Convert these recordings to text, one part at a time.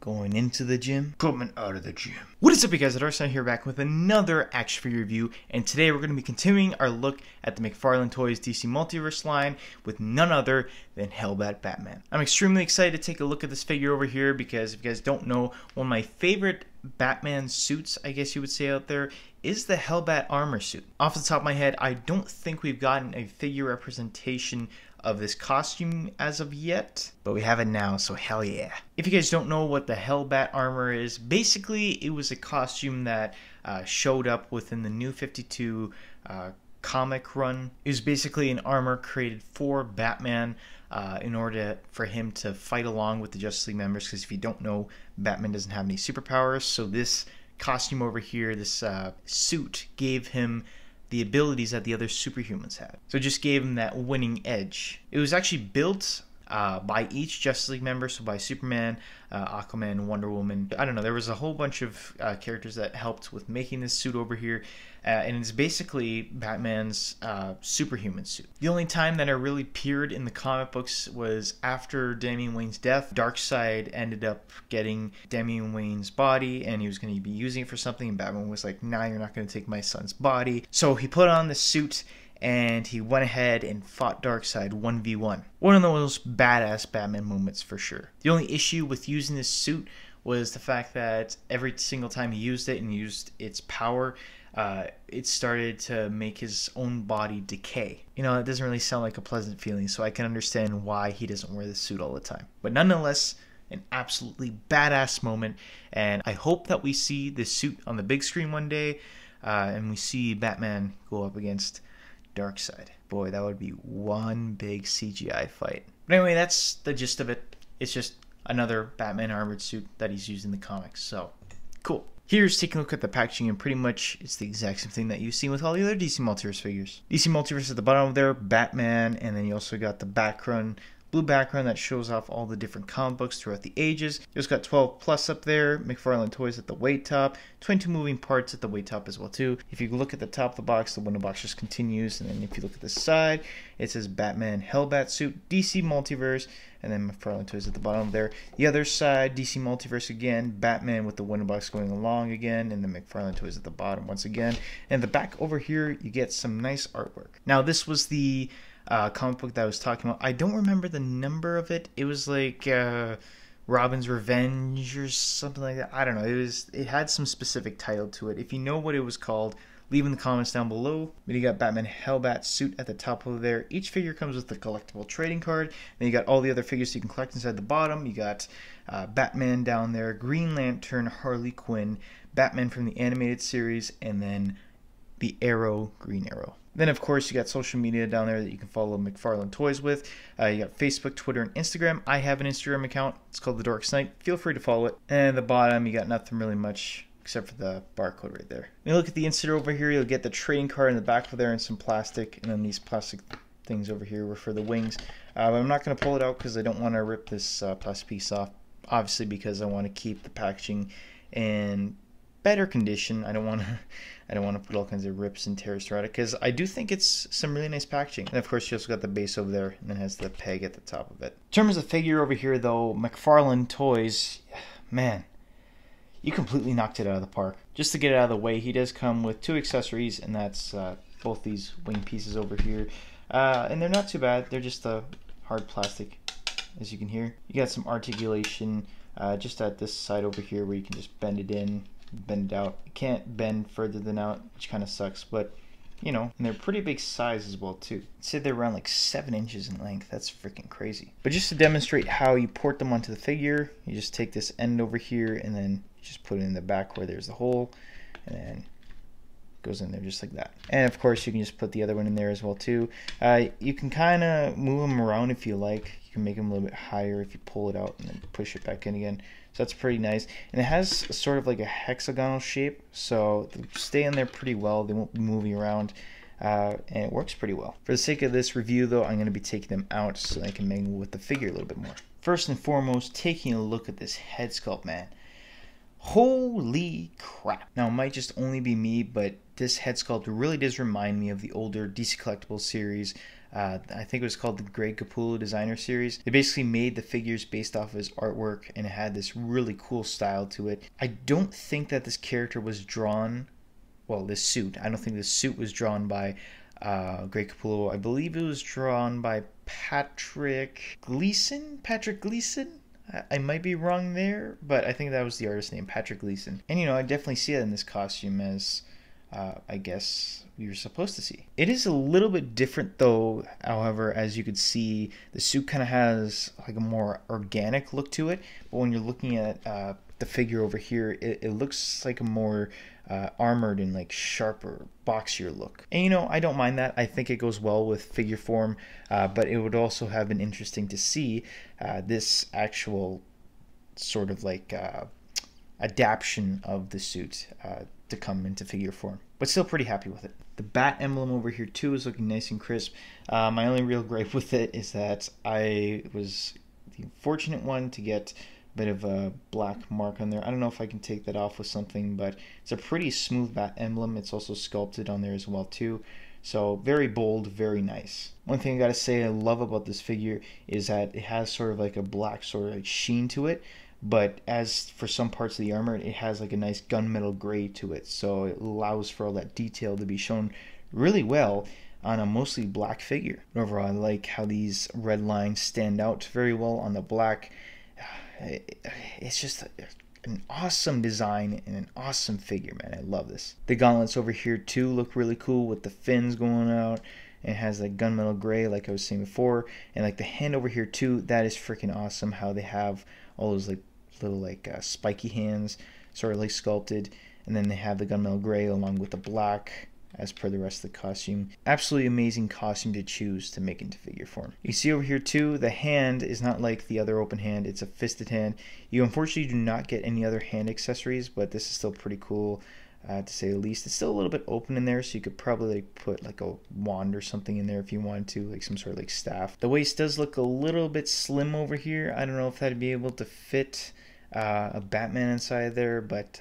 Going into the gym, coming out of the gym. What is up, you guys? Darkside here, back with another action figure review, and today we're going to be continuing our look at the McFarlane Toys DC Multiverse line with none other than Hellbat Batman. I'm extremely excited to take a look at this figure over here because if you guys don't know, one of my favorite Batman suits, I guess you would say out there, is the Hellbat armor suit. Off the top of my head, I don't think we've gotten a figure representation of this costume as of yet, but we have it now, so hell yeah. If you guys don't know what the Hellbat armor is, basically it was a costume that showed up within the New 52 comic run. It was basically an armor created for Batman in order for him to fight along with the Justice League members, because if you don't know, Batman doesn't have any superpowers, so this costume over here, this suit, gave him the abilities that the other superhumans had. So it just gave him that winning edge. It was actually built by each Justice League member, so by Superman, Aquaman, Wonder Woman. I don't know, there was a whole bunch of characters that helped with making this suit over here, and it's basically Batman's superhuman suit. The only time that it really appeared in the comic books was after Damian Wayne's death. Darkseid ended up getting Damian Wayne's body, and he was going to be using it for something, and Batman was like, nah, you're not going to take my son's body. So he put on the suit, and he went ahead and fought Darkseid 1v1. One of the most badass Batman moments for sure. The only issue with using this suit was the fact that every single time he used it and used its power, it started to make his own body decay. You know, it doesn't really sound like a pleasant feeling, so I can understand why he doesn't wear this suit all the time. But nonetheless, an absolutely badass moment, and I hope that we see this suit on the big screen one day, and we see Batman go up against Darkseid. Boy, that would be one big CGI fight. But anyway, that's the gist of it. It's just another Batman armored suit that he's used in the comics, so cool. Here's taking a look at the packaging, and pretty much it's the exact same thing that you've seen with all the other DC Multiverse figures. DC Multiverse at the bottom of there, Batman, and then you also got the background, blue background that shows off all the different comic books throughout the ages. You also got 12 plus up there, McFarlane Toys at the weight top, 22 moving parts at the weight top as well too. If you look at the top of the box, the window box just continues, and then if you look at the side, it says Batman Hellbat suit, DC Multiverse, and then McFarlane Toys at the bottom there. The other side, DC Multiverse again, Batman with the window box going along again, and then McFarlane Toys at the bottom once again. And the back over here, you get some nice artwork. Now this was the comic book that I was talking about. I don't remember the number of it. It was like Robin's Revenge or something like that. I don't know. It had some specific title to it. If you know what it was called, leave in the comments down below. Then you got Batman Hellbat suit at the top over there. Each figure comes with a collectible trading card. Then you got all the other figures you can collect inside the bottom. You got Batman down there, Green Lantern, Harley Quinn, Batman from the animated series, and then the Arrow, Green Arrow. Then, of course, you got social media down there that you can follow McFarlane Toys with. You got Facebook, Twitter, and Instagram. I have an Instagram account. It's called The Dark Knight. Feel free to follow it. And at the bottom, you got nothing really much except for the barcode right there. When you look at the insert over here, you'll get the trading card in the back of there and some plastic. And then these plastic things over here were for the wings. But I'm not going to pull it out because I don't want to rip this plastic piece off. Obviously, because I want to keep the packaging in better condition. I don't want to put all kinds of rips and tears throughout it, because I do think it's some really nice packaging. And of course, you also got the base over there, and it has the peg at the top of it. In terms of the figure over here, though, McFarlane Toys, man, you completely knocked it out of the park. Just to get it out of the way, he does come with two accessories, and that's both these wing pieces over here, and they're not too bad. They're just a hard plastic, as you can hear. You got some articulation just at this side over here, where you can just bend it in, bend it out. You can't bend further than out, which kind of sucks, but you know, and they're pretty big size as well too. I'd say they're around like 7 inches in length. That's freaking crazy. But just to demonstrate how you port them onto the figure, you just take this end over here and then you just put it in the back where there's the hole, and then it goes in there just like that. And of course, you can just put the other one in there as well too. You can kind of move them around if you like. You can make them a little bit higher if you pull it out and then push it back in again. So that's pretty nice. And it has sort of like a hexagonal shape, so they stay in there pretty well. They won't be moving around, and it works pretty well. For the sake of this review, though, I'm going to be taking them out so I can mingle with the figure a little bit more. First and foremost, taking a look at this head sculpt, man. Holy crap. Now, it might just only be me, but this head sculpt really does remind me of the older DC Collectibles series, I think it was called the Greg Capullo Designer Series. They basically made the figures based off of his artwork, and it had this really cool style to it. I don't think that this character was drawn, well, this suit. I don't think this suit was drawn by Greg Capullo. I believe it was drawn by Patrick Gleason. I might be wrong there, but I think that was the artist name, Patrick Gleason. And I definitely see it in this costume as I guess we were supposed to see. It is a little bit different though, however, as you could see, the suit kind of has like a more organic look to it, but when you're looking at the figure over here, it looks like a more armored and like sharper, boxier look. And I don't mind that. I think it goes well with figure form, but it would also have been interesting to see this actual sort of like adaptation of the suit to come into figure form, but still pretty happy with it. The bat emblem over here too is looking nice and crisp. My only real gripe with it is that I was the fortunate one to get a bit of a black mark on there. I don't know if I can take that off with something, but it's a pretty smooth bat emblem. It's also sculpted on there as well too. So very bold, very nice. One thing I gotta say I love about this figure is that it has sort of like a black sort of like sheen to it, but as for some parts of the armor, it has like a nice gunmetal gray to it, so it allows for all that detail to be shown really well on a mostly black figure. Overall, I like how these red lines stand out very well on the black. It's just an awesome design and an awesome figure, man. I love this. The gauntlets over here too look really cool with the fins going out. It has like gunmetal gray like I was saying before, and like the hand over here too, that is freaking awesome how they have all those like little like spiky hands sort of like sculpted, and then they have the gunmetal gray along with the black as per the rest of the costume. Absolutely amazing costume to choose to make into figure form. You see over here too, the hand is not like the other open hand, it's a fisted hand. You unfortunately do not get any other hand accessories, but this is still pretty cool to say the least. It's still a little bit open in there, so you could probably like put like a wand or something in there if you wanted to, like some sort of like staff. The waist does look a little bit slim over here. I don't know if that'd be able to fit a Batman inside there, but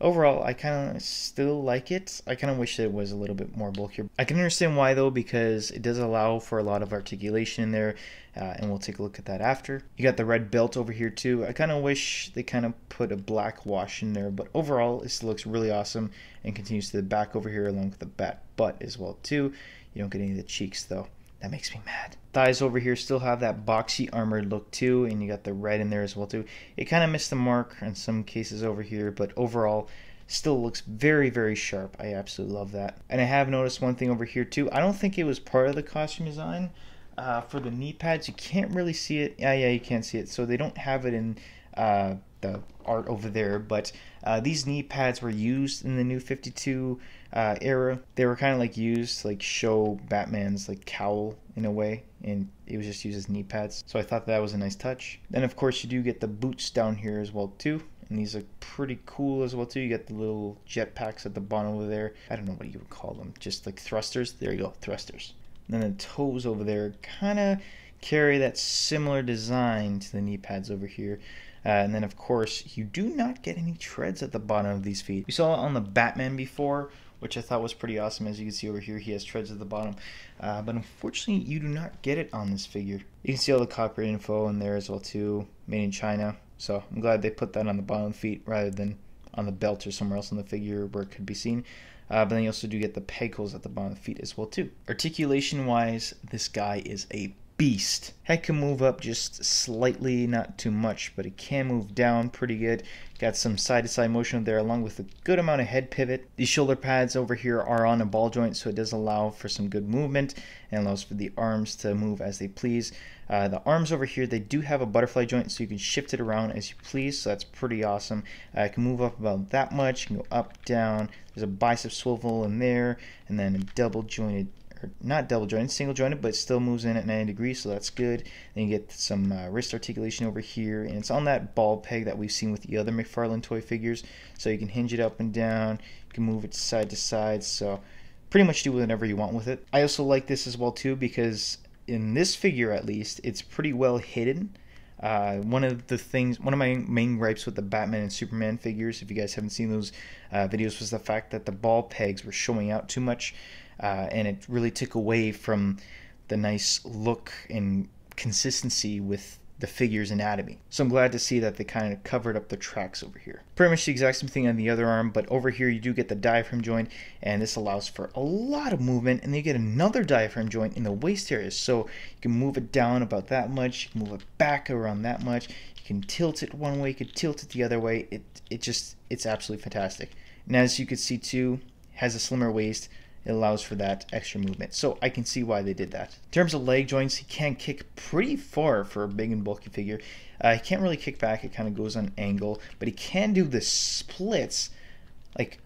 overall, I kind of still like it. I kind of wish it was a little bit more bulkier. I can understand why though, because it does allow for a lot of articulation in there, and we'll take a look at that after. You got the red belt over here too. I kind of wish they kind of put a black wash in there, but overall, this looks really awesome and continues to the back over here along with the bat butt as well too. You don't get any of the cheeks though. That makes me mad. Thighs over here still have that boxy armored look too, and you got the red in there as well too. It kind of missed the mark in some cases over here, but overall still looks very, very sharp. I absolutely love that. And I have noticed one thing over here too. I don't think it was part of the costume design. For the knee pads, you can't really see it. Yeah, you can't see it. So they don't have it in the art over there, but these knee pads were used in the New 52 era. They were kind of like used to like show Batman's like cowl in a way, and it was just used as knee pads. So I thought that was a nice touch. Then of course you do get the boots down here as well too, and these are pretty cool as well too. You get the little jet packs at the bottom over there. I don't know what you would call them, just like thrusters. There you go, thrusters. And then the toes over there kind of carry that similar design to the knee pads over here. And then of course you do not get any treads at the bottom of these feet. We saw it on the Batman before, which I thought was pretty awesome. As you can see over here, he has treads at the bottom, but unfortunately you do not get it on this figure. You can see all the copyright info in there as well too, made in China. So I'm glad they put that on the bottom of the feet rather than on the belt or somewhere else on the figure where it could be seen. But then you also do get the peg holes at the bottom of the feet as well too. Articulation wise, this guy is a beast. Head can move up just slightly, not too much, but it can move down pretty good. Got some side-to-side motion there along with a good amount of head pivot. These shoulder pads over here are on a ball joint, so it does allow for some good movement and allows for the arms to move as they please. The arms over here, they do have a butterfly joint, so you can shift it around as you please, so that's pretty awesome. It can move up about that much, you can go up, down. There's a bicep swivel in there, and then a double jointed, or not double jointed, single jointed, but it still moves in at 90 degrees, so that's good. Then you get some wrist articulation over here, and it's on that ball peg that we've seen with the other McFarlane toy figures, so you can hinge it up and down, you can move it side to side, so pretty much do whatever you want with it. I also like this as well too, because in this figure at least, it's pretty well hidden. One of my main gripes with the Batman and Superman figures, if you guys haven't seen those videos, was the fact that the ball pegs were showing out too much, and it really took away from the nice look and consistency with the figure's anatomy. So I'm glad to see that they kind of covered up the tracks over here. Pretty much the exact same thing on the other arm, but over here you do get the diaphragm joint, and this allows for a lot of movement, and then you get another diaphragm joint in the waist area, so you can move it down about that much, you can move it back around that much, you can tilt it one way, you can tilt it the other way. It's absolutely fantastic. And as you can see too, it has a slimmer waist. It allows for that extra movement. So I can see why they did that. In terms of leg joints, he can kick pretty far for a big and bulky figure. He can't really kick back. It kind of goes on an angle. But he can do the splits. Like,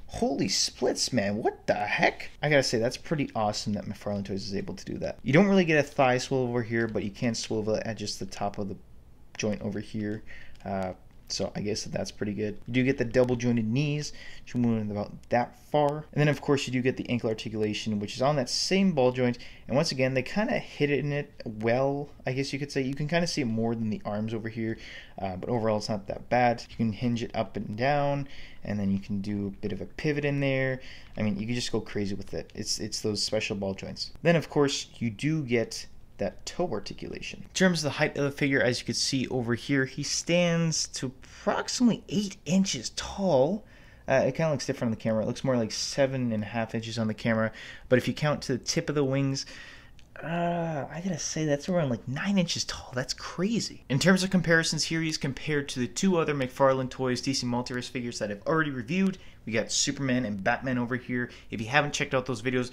holy splits, man. What the heck? I gotta say, that's pretty awesome that McFarlane Toys is able to do that. You don't really get a thigh swivel over here, but you can swivel it at just the top of the joint over here. So I guess that's pretty good. You do get the double jointed knees, which will move about that far. And then of course you do get the ankle articulation, which is on that same ball joint. And once again, they kind of hit it in it well, I guess you could say. You can kind of see it more than the arms over here, but overall it's not that bad. You can hinge it up and down, and then you can do a bit of a pivot in there. I mean, you can just go crazy with it. It's those special ball joints. Then of course you do get that toe articulation. In terms of the height of the figure, as you can see over here, he stands to approximately 8 inches tall. It kind of looks different on the camera. It looks more like 7.5 inches on the camera. But if you count to the tip of the wings, I gotta say that's around like 9 inches tall. That's crazy. In terms of comparisons, here he's compared to the two other McFarlane Toys DC Multiverse figures that I've already reviewed. We got Superman and Batman over here. If you haven't checked out those videos,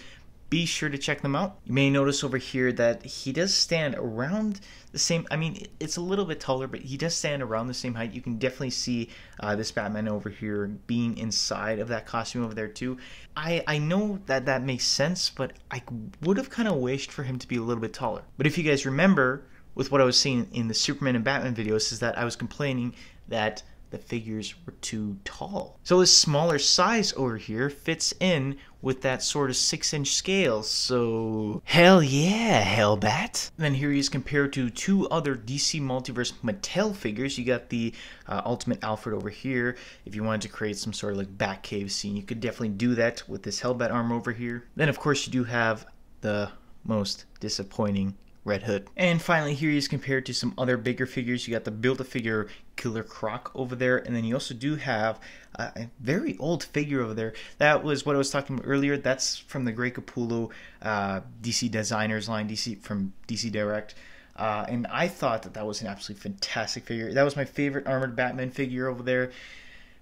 be sure to check them out. You may notice over here that he does stand around the same, I mean, it's a little bit taller, but he does stand around the same height. You can definitely see this Batman over here being inside of that costume over there too. I know that that makes sense, but I would have kind of wished for him to be a little bit taller. But if you guys remember, with what I was saying in the Superman and Batman videos, is that I was complaining that the figures were too tall. So his smaller size over here fits in with that sort of 6-inch scale. So hell yeah, Hellbat. Then here he is compared to two other DC Multiverse Mattel figures. You got the Ultimate Alfred over here. If you wanted to create some sort of like Batcave scene, you could definitely do that with this Hellbat arm over here. Then of course you do have the most disappointing Red Hood. And finally, here he is compared to some other bigger figures. You got the Build-A-Figure Killer Croc over there, and then you also do have a very old figure over there. That was what I was talking about earlier. That's from the Grey Capullo DC Designers line, from DC Direct. And I thought that that was an absolutely fantastic figure. That was my favorite armored Batman figure over there.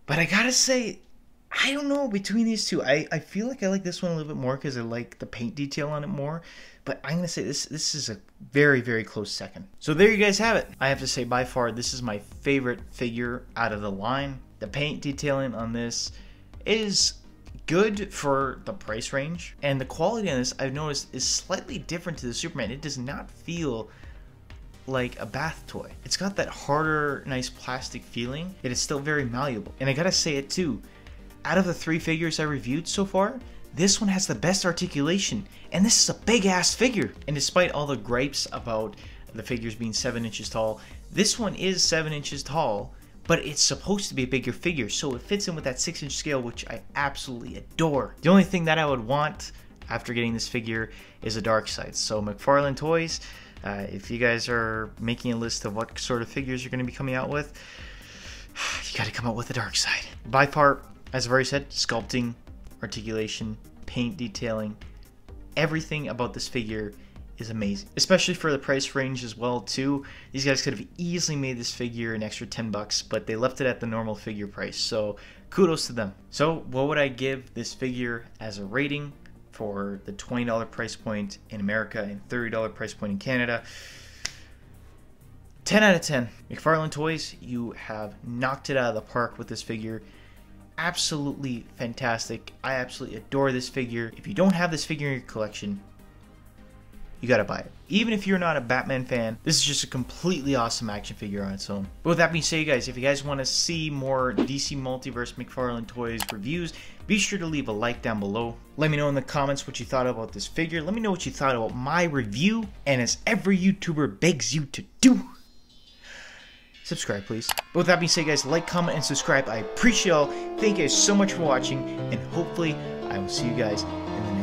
But I gotta say, I don't know, between these two, I feel like I like this one a little bit more because I like the paint detail on it more. But I'm going to say this is a very, very close second. So there you guys have it. I have to say, by far, this is my favorite figure out of the line. The paint detailing on this is good for the price range. And the quality on this, I've noticed, is slightly different to the Superman. It does not feel like a bath toy. It's got that harder, nice plastic feeling. It is still very malleable. And I got to say it too. Out of the 3 figures I reviewed so far, this one has the best articulation, and this is a big ass figure. And despite all the gripes about the figures being 7 inches tall, this one is 7 inches tall, but it's supposed to be a bigger figure, so it fits in with that 6-inch scale, which I absolutely adore. The only thing that I would want after getting this figure is a dark side. So McFarlane Toys, if you guys are making a list of what sort of figures you're going to be coming out with, you got to come out with the dark side. By far, as I've already said, sculpting, articulation, paint detailing, everything about this figure is amazing, especially for the price range as well too. These guys could have easily made this figure an extra $10, but they left it at the normal figure price, so kudos to them. So what would I give this figure as a rating for the $20 price point in America and $30 price point in Canada? 10 out of 10. McFarlane Toys, you have knocked it out of the park with this figure. Absolutely fantastic. I absolutely adore this figure. If you don't have this figure in your collection, you gotta buy it. Even if you're not a Batman fan, this is just a completely awesome action figure on its own. But with that being said, guys, if you guys want to see more DC Multiverse McFarlane Toys reviews, be sure to leave a like down below. Let me know in the comments what you thought about this figure. Let me know what you thought about my review. And as every YouTuber begs you to do, subscribe, please. But with that being said, guys, like, comment, and subscribe. I appreciate y'all. Thank you guys so much for watching, and hopefully I will see you guys in the